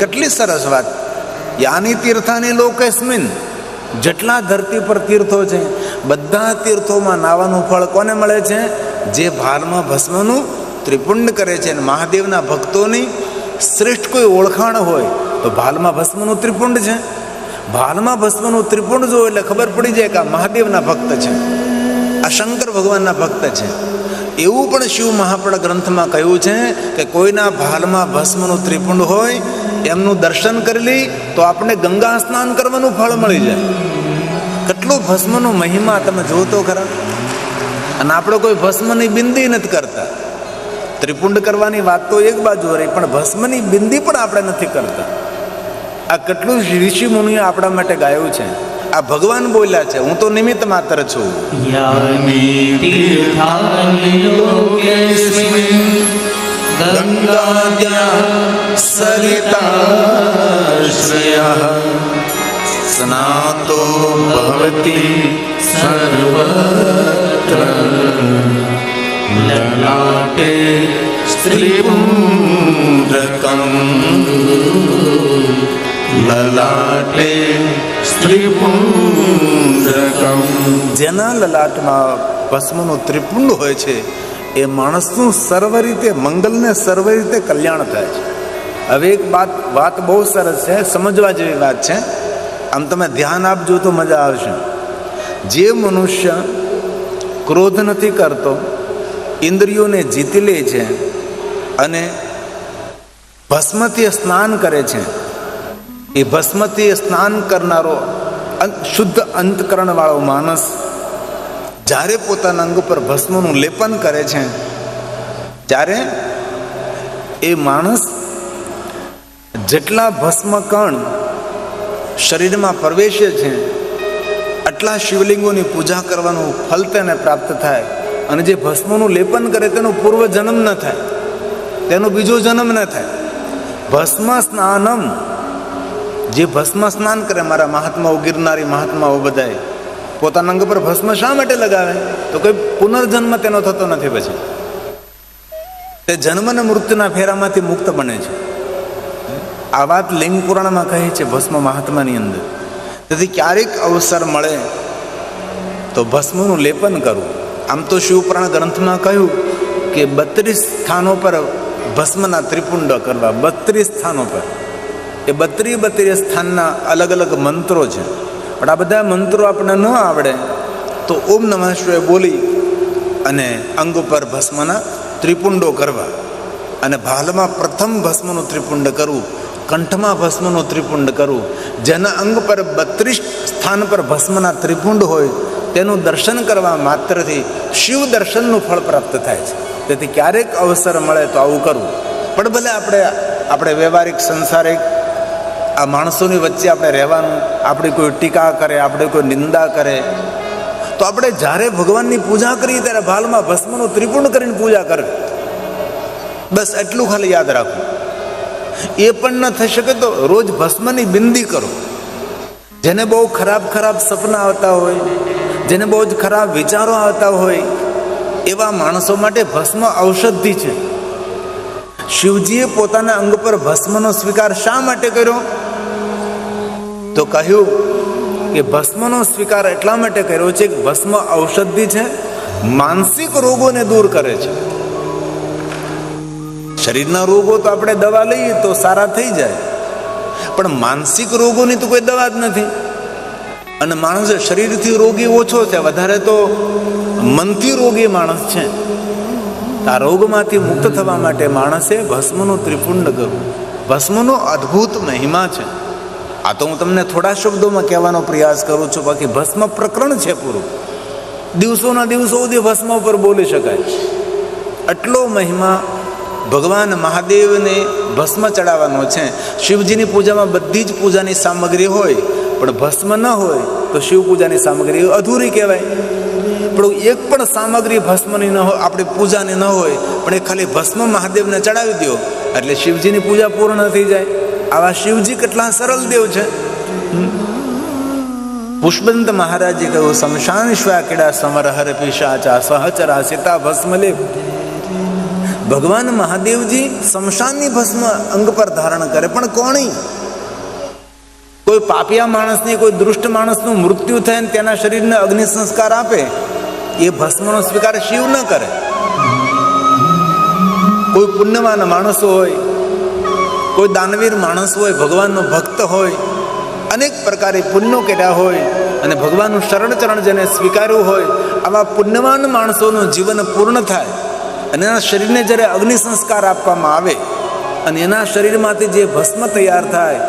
કેટલી સરસ વાત. યાની તીર્થાની લોકેસ્મિન, જેટલા ધરતી પર તીર્થો છે બધા તીર્થોમાં નાવાનું ફળ કોને મળે છે? જે ભાલમાં ભસ્મનું ત્રિપુંડ કરે છે. અને મહાદેવના ભક્તોની શ્રેષ્ઠ કોઈ ઓળખાણ હોય તો ભાલમાં ભસ્મનું ત્રિપુંડ છે. ભાલમાં ભસ્મનું ત્રિપુંડ જો એટલે ખબર પડી જાય કે આ મહાદેવના ભક્ત છે, આ શંકર ભગવાનના ભક્ત છે. એવું પણ શિવ મહાપુરાણ ગ્રંથમાં કહ્યું છે કે કોઈના ભાલમાં ભસ્મનું ત્રિપુંડ હોય એમનું દર્શન કરી લઈ તો આપણે ગંગા સ્નાન કરવાનું ફળ મળી જાય. કેટલું ભસ્મનો મહિમા તમે જોતો ખરા. અને આપણે કોઈ ભસ્મની બિંદી નથી કરતા. ત્રિપુંડ કરવાની વાત તો એક બાજુ રહી, પણ ભસ્મની બિંદી પણ આપણે નથી કરતા. આ કેટલું ઋષિ મુનિએ આપણા માટે ગાયું છે. આ ભગવાન બોલ્યા છે, હું તો નિમિત્ત માત્ર છું. સ્નાતો ભવતી સર્વત્ર લલાટે સ્ત્રીપુંડ્રકં લલાટે સ્ત્રીપુંડ્રકં. જેના લલાટમાં ભસ્મનું ત્રિપુંડ હોય છે એ માણસનું સર્વ રીતે મંગલને સર્વ રીતે કલ્યાણ થાય છે. હવે એક વાત બહુ સરસ છે, સમજવા જેવી વાત છે. આમ તમે ધ્યાન આપજો તો મજા આવશે. જે મનુષ્ય ક્રોધ નથી કરતો, ઇન્દ્રિયોને જીતી લે છે અને ભસ્મથી સ્નાન કરે છે, એ ભસ્મથી સ્નાન કરનારો શુદ્ધ અંતકરણ વાળો માણસ જ્યારે પોતાના અંગ પર ભસ્મનું લેપન કરે છે ત્યારે એ માણસ જેટલા ભસ્મ કણ શરીરમાં પ્રવેશે છે આટલા શિવલિંગોની પૂજા કરવાનું ફલ તેને પ્રાપ્ત થાય. અને જે ભસ્મનું લેપન કરે તેનો પૂર્વ જન્મ ન થાય, તેનો બીજો જન્મ ન થાય. ભસ્મ સ્નાનમ, જે ભસ્મ સ્નાન કરે, મારા મહાત્માઓ, ગિરનારી મહાત્માઓ બધાએ પોતાના અંગ પર ભસ્મ શા માટે લગાવે? તો કોઈ પુનર્જન્મ તેનો થતો નથી. પછી તે જન્મ અને મૃત્યુના ફેરામાંથી મુક્ત બને છે. આ વાત લિંગ પુરાણમાં કહે છે, ભસ્મ મહાત્માની અંદર. તેથી ક્યારેક અવસર મળે તો ભસ્મનું લેપન કરવું. આમ તો શિવપુરાણ ગ્રંથમાં કહ્યું કે 32 સ્થાનો પર ભસ્મના ત્રિપુંડ કરવા. 32 સ્થાનો પર. એ 32 સ્થાનના અલગ અલગ મંત્રો છે. પણ આ બધા મંત્રો આપણને ન આવડે તો ઓમ નમઃ શિવાય બોલી અને અંગ ઉપર ભસ્મના ત્રિપુંડો કરવા. અને ભાલમાં પ્રથમ ભસ્મનું ત્રિપુંડ કરવું, કંઠમાં ભસ્મનું ત્રિપુંડ કરવું. જેના અંગ પર 32 સ્થાન પર ભસ્મના ત્રિપુંડ હોય તેનું દર્શન કરવા માત્રથી શિવ દર્શનનું ફળ પ્રાપ્ત થાય છે. તેથી ક્યારેક અવસર મળે તો આવું કરવું. પણ ભલે આપણે વ્યવહારિક સંસારિક આ માણસોની વચ્ચે આપણે રહેવાનું, આપણી કોઈ ટીકા કરે, આપણે કોઈ નિંદા કરે તો આપણે જ્યારે ભગવાનની પૂજા કરીએ ત્યારે ભાલમાં ભસ્મનું ત્રિપુંડ કરીને પૂજા કરવી. બસ એટલું ખાલી યાદ રાખવું. એ પણ ન થઈ શકે તો રોજ ભસ્મની બિંદી કરો. જેને બહુ ખરાબ સપના આવતા હોય, જેને બહુ જ ખરાબ વિચારો આવતા હોય એવા માણસો માટે ભસ્મ ઔષધિ છે. શિવજીએ પોતાના અંગ પર ભસ્મનો સ્વીકાર શા માટે કર્યો? તો કહ્યું કે ભસ્મનો સ્વીકાર એટલા માટે કર્યો છે કે ભસ્મ ઔષધિ છે, માનસિક રોગોને દૂર કરે છે. શરીરના રોગો તો આપણે દવા લઈએ તો સારા થઈ જાય, પણ માનસિક રોગોની તો કોઈ દવા જ નથી. અને માણસ શરીરથી રોગી ઓછો છે, વધારે તો મનથી રોગી માણસ છે. આ રોગમાંથી મુક્ત થવા માટે માણસે ભસ્મનું ત્રિપુંડ કરવું. ભસ્મનો અદ્ભુત મહિમા છે. આ તો હું તમને થોડા શબ્દોમાં કહેવાનો પ્રયાસ કરું છું, બાકી ભસ્મ પ્રકરણ છે પૂરું. દિવસોના દિવસો સુધી ભસ્મ ઉપર બોલી શકાય. આટલો મહિમા ભગવાન મહાદેવને ભસ્મ ચડાવવાનો છે. શિવજીની પૂજામાં બધી જ પૂજાની સામગ્રી હોય, પણ ભસ્મ ન હોય તો શિવ પૂજાની સામગ્રી અધૂરી કહેવાય. પણ એક પણ સામગ્રી ભસ્મની ન હોય, આપણી પૂજાની ન હોય, પણ એ ખાલી ભસ્મ મહાદેવને ચડાવી દો એટલે શિવજીની પૂજા પૂર્ણ થઈ જાય. આવા શિવજી કેટલા સરળ દેવ છે. પુષ્પદંત મહારાજે કહ્યું, શમશાન શ્વાકીડા સમર હર પિશાચા સહચરા સીતા ભસ્મ લેપ. ભગવાન મહાદેવજી શમશાનની ભસ્મ અંગ પર ધારણ કરે, પણ કોણી? કોઈ પાપિયા માણસની, કોઈ દુષ્ટ માણસનું મૃત્યુ થાય ને તેના શરીરને અગ્નિ સંસ્કાર આપે, એ ભસ્મનો સ્વીકાર શિવ ન કરે. કોઈ પુણ્યવાન માણસો હોય, કોઈ દાનવીર માણસ હોય, ભગવાનનો ભક્ત હોય, અનેક પ્રકારે પુણ્યો કર્યા હોય અને ભગવાનનું શરણ ચરણ જેને સ્વીકાર્યું હોય, આવા પુણ્યવાન માણસોનું જીવન પૂર્ણ થાય અને એના શરીરને જ્યારે અગ્નિ સંસ્કાર આપવામાં આવે અને એના શરીરમાંથી જે ભસ્મ તૈયાર થાય,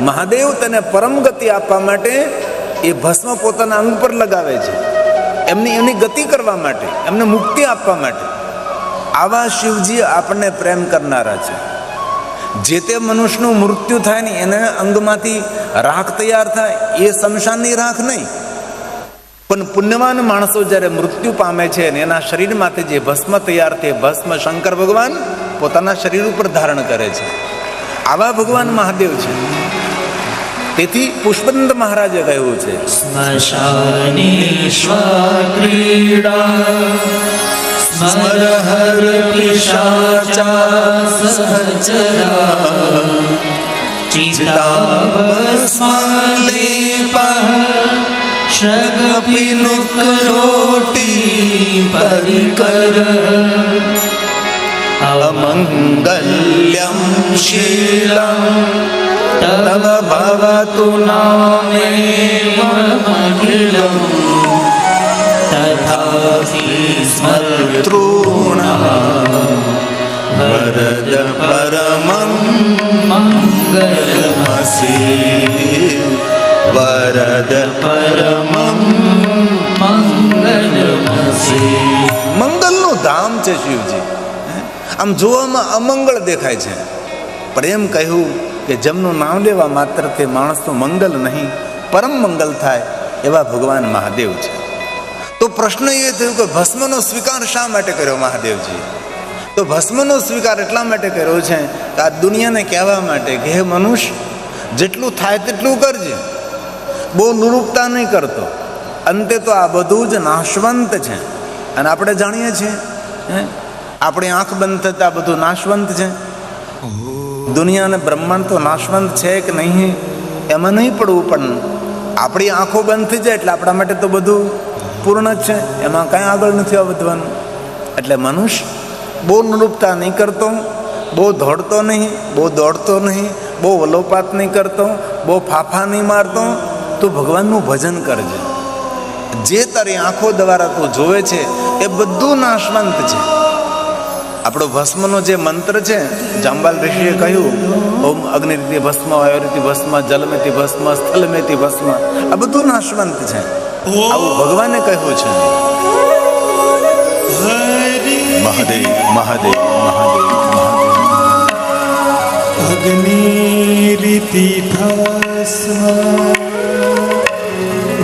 મહાદેવ તેને પરમ ગતિ આપવા માટે એ ભસ્મ પોતાના અંગ પર લગાવે છે, એમની ગતિ કરવા માટે, એમને મુક્તિ આપવા માટે. આવા શિવજી આપણને પ્રેમ કરનારા છે. જે તે મનુષ્યનું મૃત્યુ થાય ને એના અંગમાંથી રાખ તૈયાર થાય, એ શમશાનની રાખ નહીં, પણ પુણ્યવાન માણસો જ્યારે મૃત્યુ પામે છે અને એના શરીરમાંથી જે ભસ્મ તૈયાર થાય, ભસ્મ શંકર ભગવાન પોતાના શરીર ઉપર ધારણ કરે છે. આવા ભગવાન મહાદેવ છે. તેથી પુષ્પદંત મહારાજે કહ્યું છે, સ્મશાનેશ્વર ક્રીડા સ્મરહર પિશાચા સહચરા ચિતાભસ્મલેપઃ શગપિનુકરોટી પરિકર અમંગલ્યમ શીલમ તવ ભવતુ નામેવમખિલમ તથાપિ સ્મૃતॄણાં વરદ પરમં મંગલમસી વરદ પરમં મંગલમસી. મંગલનું ધામ છે શિવજી. આમ જોવામાં અમંગળ દેખાય છે, પણ એમ કહ્યું કે જેમનું નામ લેવા માત્રથી માણસનું મંગલ નહીં પરમ મંગલ થાય, એવા ભગવાન મહાદેવ છે. તો પ્રશ્ન એ થયો કે ભસ્મનો સ્વીકાર શા માટે કર્યો મહાદેવજી? તો ભસ્મનો સ્વીકાર એટલા માટે કર્યો છે કે આ દુનિયાને કહેવા માટે કે હે મનુષ્ય, જેટલું થાય તેટલું કરજે, બહુ નિરૂપતા નહીં કરતો. અંતે તો આ બધું જ નાશવંત છે. અને આપણે જાણીએ છીએ, આપણી આંખ બંધ થતાં બધું નાશવંત છે. દુનિયા અને બ્રહ્માંડ તો નાશવંત છે કે નહીં એમાં નહીં પડવું, પણ આપણી આંખો બંધ થઈ જાય એટલે આપણા માટે તો બધું પૂર્ણ જ છે, એમાં કાંઈ આગળ નથી વધવાનું. એટલે મનુષ્ય બહુ નિરૂપતા નહીં કરતો, બહુ દોડતો નહીં, બહુ દોડતો નહીં, બહુ વલોપાત નહીં કરતો, બહુ ફાફા નહીં મારતો, તો ભગવાનનું ભજન કરજે. જે તારી આંખો દ્વારા તું જોવે છે એ બધું નાશવંત છે. આપણો ભસ્મનો જે મંત્ર છે, જાંબાલ ઋષિએ કહ્યું, ઓમ અગ્નિરીતિ ભસ્મ, વાયુરીતિ ભસ્મ, જલમેથી ભસ્મ, સ્થલમેથી ભસ્મ, આ બધું નાશવંત છે. આવું ભગવાને કહ્યું છે. મહાદેવ મહાદેવ મહાદેવ મહાદેવ. અગ્નિરીતિ ભસ્મ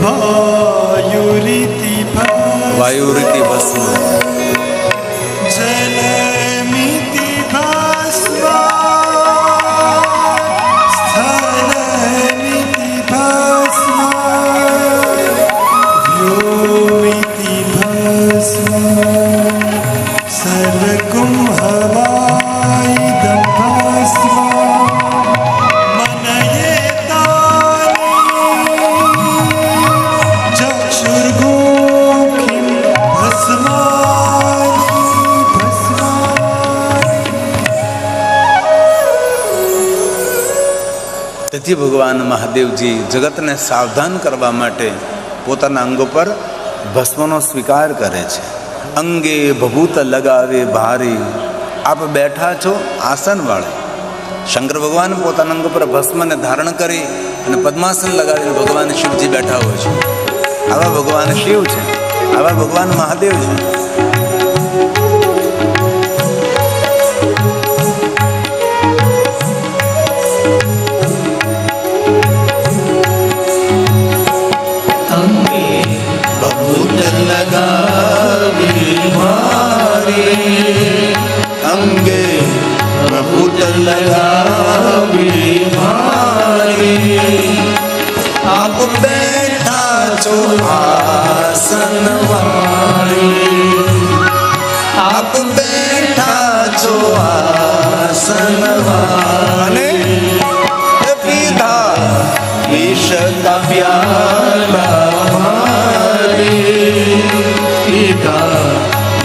વાયુરીતિ વાયુરીતિ ભસ્મ, જલમિતિ ભસ્મ સ્થલમિતિ ભસ્મ વ્યોમિતિ ભસ્મ સર્વકુંભવાઇદં ભસ્મ મનયેતાનિ ચક્ષુર્ગોખિં ભસ્માનિ ભસ્માનિ. તેથી ભગવાન મહાદેવજી જગતને સાવધાન કરવા માટે પોતાના અંગો પર ભસ્મનો સ્વીકાર કરે છે. અંગે ભભૂત લગાવે ભારી, આપ બેઠા છો આસન વાળે. શંકર ભગવાન પોતાના અંગ પર ભસ્મને ધારણ કરી અને પદ્માસન લગાવીને ભગવાન શિવજી બેઠા હોય છે. આવા ભગવાન શિવ છે, આવા ભગવાન મહાદેવ છે. ભભૂત લગાવી મારી, અંગે ભભૂત લગાવી મારી, આપ બેઠા છો આસન વાળી, આપ બેઠા છો આસન અને પીધા વિષ કા પ્યાલા વારે પીધા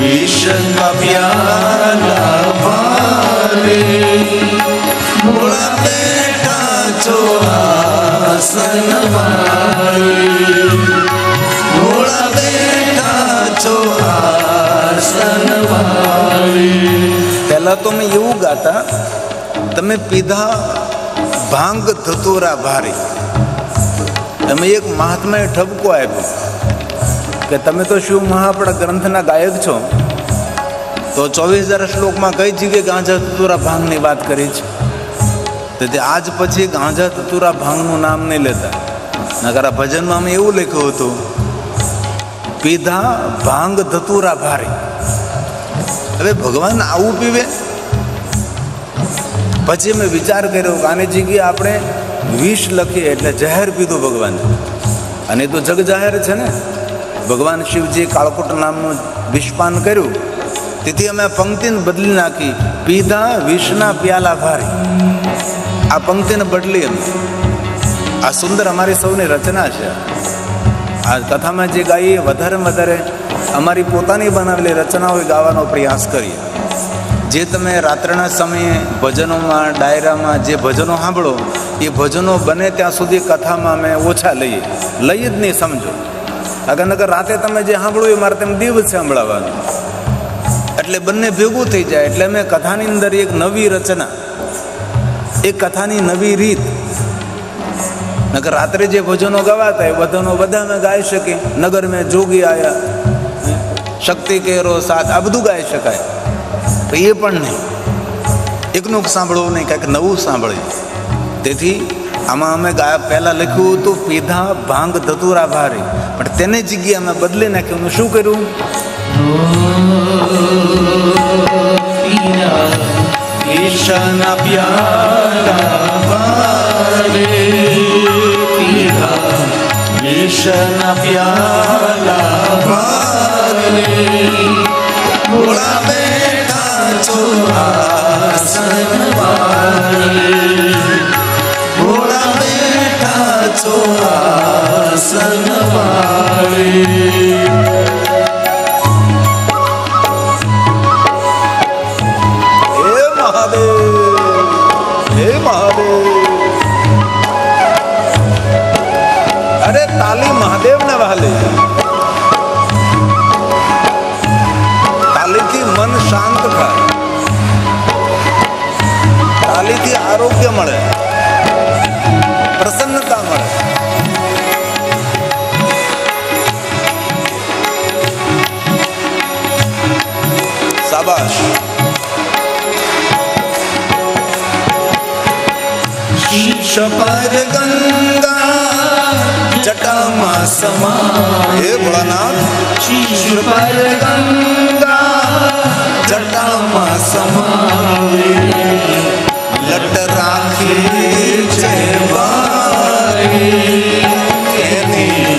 વિષ કા પ્યાલા વારે ભોળા બેઠા છો આસન વારે ભોળા બેઠા છો આસન વારે. પહેલા તો મેં એવું ગાતા, તમે પીધા ભાંગ ધતુરા ભારી. તમે એક મહાત્માએ ઠપકો આપ્યો કે તમે તો શિવ મહાપડા ગ્રંથના ગાયક છો, તો 24,000 શ્લોકમાં કઈ જગ્યાએ ગાંજા ધતુરા ભાંગની વાત કરી છે? તેથી આજ પછી ગાંજા ધતુરા ભાંગનું નામ નહીં લેતા. નકર આ ભજનમાં અમે એવું લખ્યું હતું, પીધા ભાંગ ધતુરા ભારી. હવે ભગવાન આવું પીવે? પછી મેં વિચાર કર્યો કે આની જગ્યાએ આપણે વિષ લખીએ, એટલે ઝહેર પીધું ભગવાન. અને એ તો જગ જાહેર છે ને, ભગવાન શિવજીએ કાળકુટ નામનું વિષપાન કર્યું. તેથી અમે આ પંક્તિને બદલી નાખી, પીધા વિષના પ્યાલા ભારી. આ પંક્તિને બદલી અમે. આ સુંદર અમારી સૌની રચના છે. આ કથામાં જે ગાઈએ વધારે વધારે અમારી પોતાની બનાવેલી રચનાઓ ગાવાનો પ્રયાસ કરીએ. જે તમે રાત્રના સમયે ભજનોમાં, ડાયરામાં જે ભજનો સાંભળો, એ ભજનો બને ત્યાં સુધી કથામાં અમે ઓછા લઈએ જ નહીં, સમજો. અગર રાતે તમે જે સાંભળ્યું એ મારે તેમ દિવસે સાંભળવાનું, એટલે બંને ભેગું થઈ જાય. એટલે અમે કથાની અંદર એક નવી રચના, એક કથાની નવી રીત. નગર રાત્રે જે ભજનો ગવાતા એ ભજનો બધા અમે ગાઈ શકીએ. નગર મેં જોગી આયા, શક્તિ કેરો સાથ, આ બધું ગાઈ શકાય. તો એ પણ નહીં, એકનું સાંભળવું નહીં, કંઈક નવું સાંભળીએ. તેથી આમાં અમે પહેલાં લખ્યું હતું પીધા ભાંગ ધતુરા ભારી, પણ તેને જગ્યાએ અમે બદલી નાખ્યું. અમે શું કર્યું? વિષના પ્યાલા વારે પીધા વિષના પ્યાલા વારે ભોળા બેઠા છો આસન વારે ભોળા બેઠા છો આસન વારે. અરે તાલી મહાદેવ ને વહાલે. તાલીથી મન શાંત થાય, તાલીથી આરોગ્ય મળે, પ્રસન્નતા મળે. શાબાશ. શીશ પર ગંગા જટામાં સમાય હે ભોળાનાથ, શીશ પર ગંગા જટામાં સમાય લટ રાખી છે વારી એની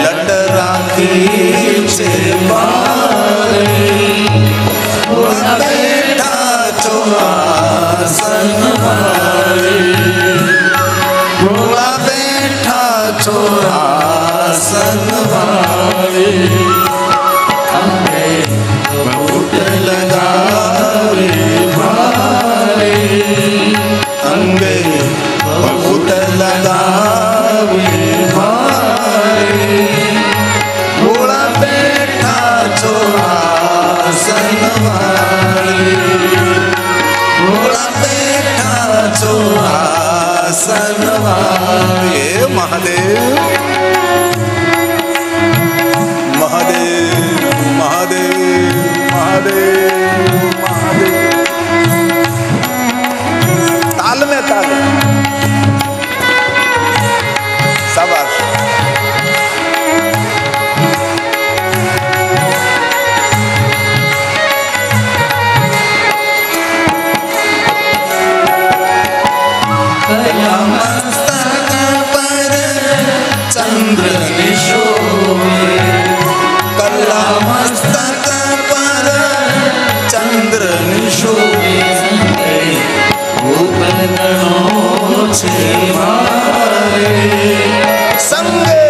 લટ રાખી છે વારી બેઠા છો આસન વારી ભોળા બેઠા છો આસન વારે અંગે બહુત લગાવે ભારે અંગે બહુત લગાવે ભારે ભોળા બેઠા છો આસન વારે ભોળા બેઠા છો આસન વારે. મહાદેવ મહાદેવ મહાદેવ મહાદેવ મહાદેવ. તાલ में ताल. શાબાશ. મસ્તક પર ચંદ્ર નિશોભે કલા મસ્તક પર ચંદ્ર નિશોભે ગણો છે ભારે સંગે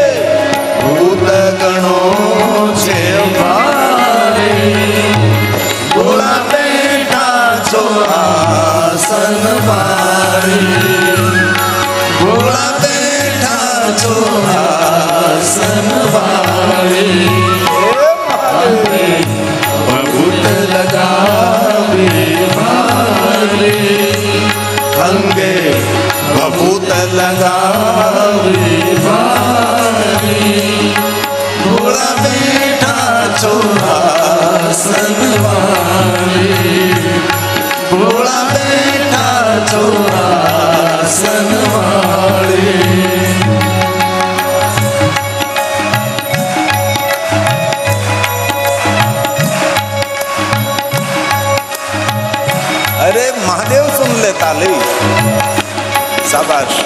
ભૂત ગણો છે ભારે ભોળા બેઠા છો આસન વાળે ભોળા બેઠા છો આસન વાળે ભભૂત લગાવે ભારે અંગે ભભૂત લગાવે ભારે ભોળા બેઠા છો આસન વાળે ભોળા બેઠા છો આસન વાળે अरे महादेव सुन ले ताली शाबाश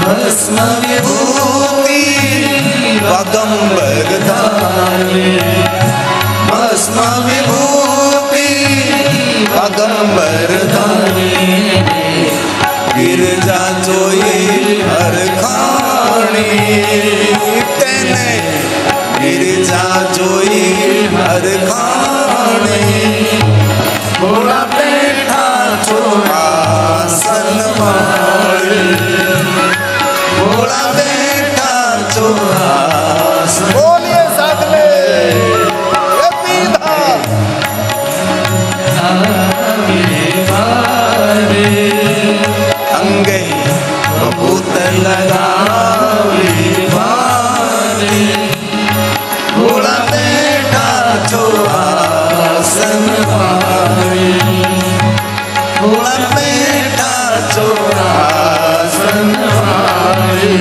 ભસ્મ વિભૂતિ વાગંબર ધારે ભસ્મ વિભૂતિ વાગંબર ધારે ગિરજા જોઈ હરખાણી તેને ગિરજા જોઈ હરખાણી ભોળા બેઠા છો આસન વાળે ભોળા બેઠા છો આસન બોલીએ સાથ में ये पीधा અંગે ભૂત લગાવી ભારે ભોળા બેઠા છો આસન વાળે ભોળા બેઠા છો આસન વાળે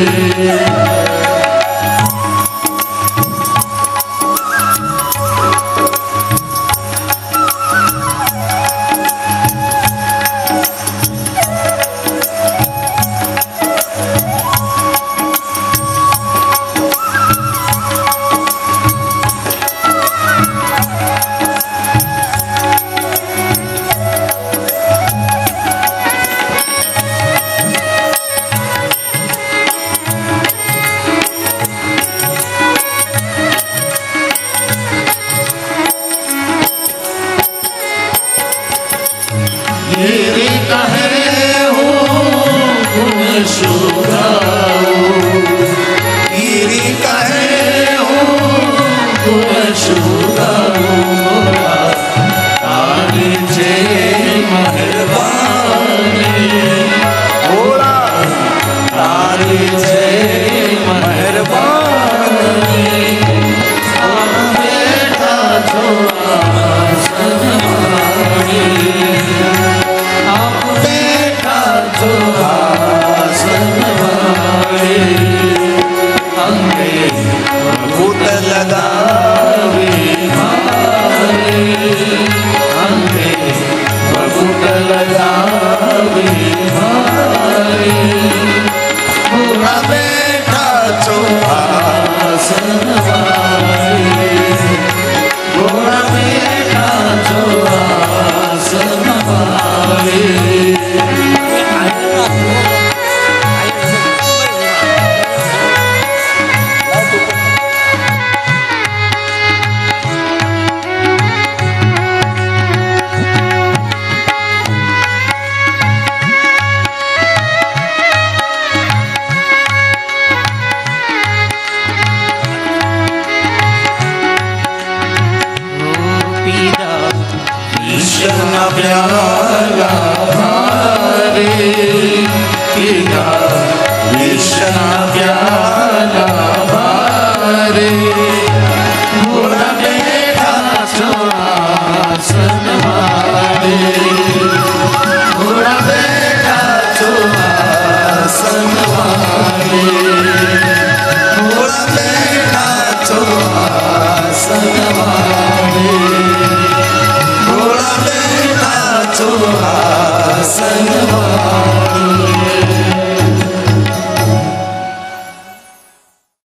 गिरी कहे हूँ गुण शुगाऊं गिरी कहे गुण शुगाऊं तारी जे मेहरबानी ભોળા तारी जे मेहरबानी हम बेठा छो आसन वाणी आप बेठा छो आसन वाणी अंगे ભૂત लगावे भारे अंगे भभूत लगावे भारे ભોળા બેઠા છો आसन वाले घोड़ा बैठा छो आसन वाले વિષના પ્યાલા ભારે પીધા વિષના